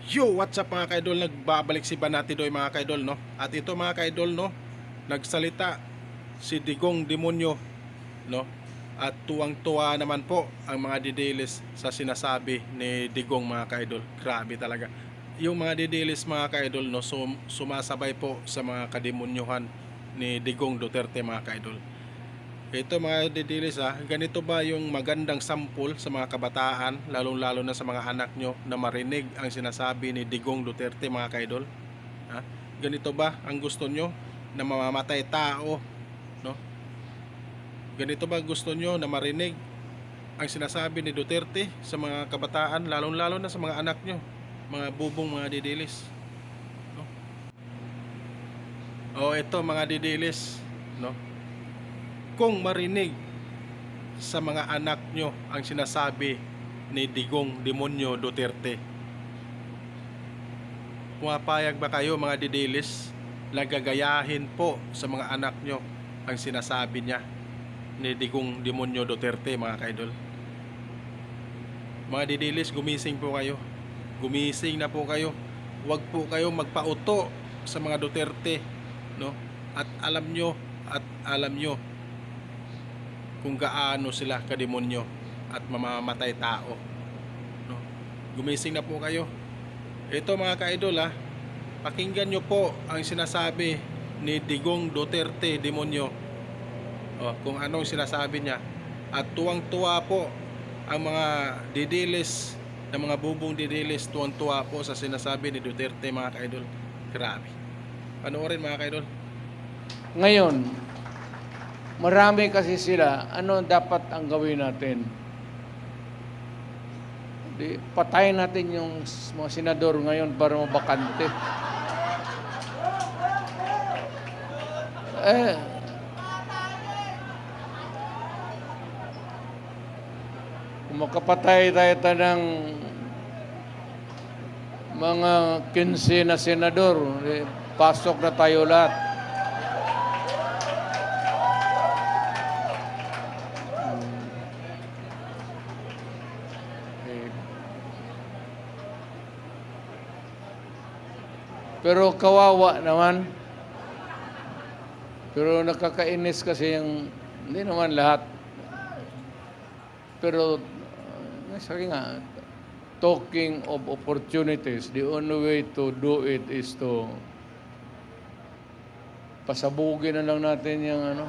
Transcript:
Yo, what's up mga ka-idol? Nagbabalik si Banatidoy mga ka-idol, no? At ito mga ka-idol, no? Nagsalita si Digong Demonyo, no? At tuwang-tuwa naman po ang mga didilis sa sinasabi ni Digong mga ka-idol. Grabe talaga. Yung mga didilis mga ka-idol, no? Sumasabay po sa mga kademonyuhan ni Digong Duterte mga ka-idol. Ito mga didilis ganito ba yung magandang sampul sa mga kabataan, lalong-lalo na sa mga anak nyo na marinig ang sinasabi ni Digong Duterte mga kaidol? Ha? Ganito ba ang gusto nyo na mamamatay tao? No? Ganito ba gusto nyo na marinig ang sinasabi ni Duterte sa mga kabataan, lalong-lalo na sa mga anak nyo, mga bubong mga didilis? No? O ito mga didilis, no? Kung marinig sa mga anak nyo ang sinasabi ni Digong Demonyo Duterte, pumapayag ba kayo mga didilis na gagayahin po sa mga anak nyo ang sinasabi niya ni Digong Demonyo Duterte mga kaidol? Mga didilis, gumising po kayo. Gumising na po kayo. Huwag po kayo magpauto sa mga Duterte, no? At alam nyo kung gaano sila kademonyo at mamamatay tao, no? Gumising na po kayo. Ito mga ka-idol pakinggan nyo po ang sinasabi ni Digong Duterte Demonyo, kung anong sinasabi niya. At tuwang-tuwa po ang mga didilis, ng mga bubong didilis, tuwang-tuwa po sa sinasabi ni Duterte mga ka-idol. Grabe. Panoorin mga ka-idol. Ngayon, marami kasi sila, ano dapat ang gawin natin? Patayin natin yung mga senador ngayon para mabakante. Kung makapatay tayo ng mga 15 na senador, pasok na tayo lahat. Pero kawawa naman. Pero nakakainis kasi yung, hindi naman lahat. Pero, sabi nga, talking of opportunities, the only way to do it is to pasabugin na lang natin yung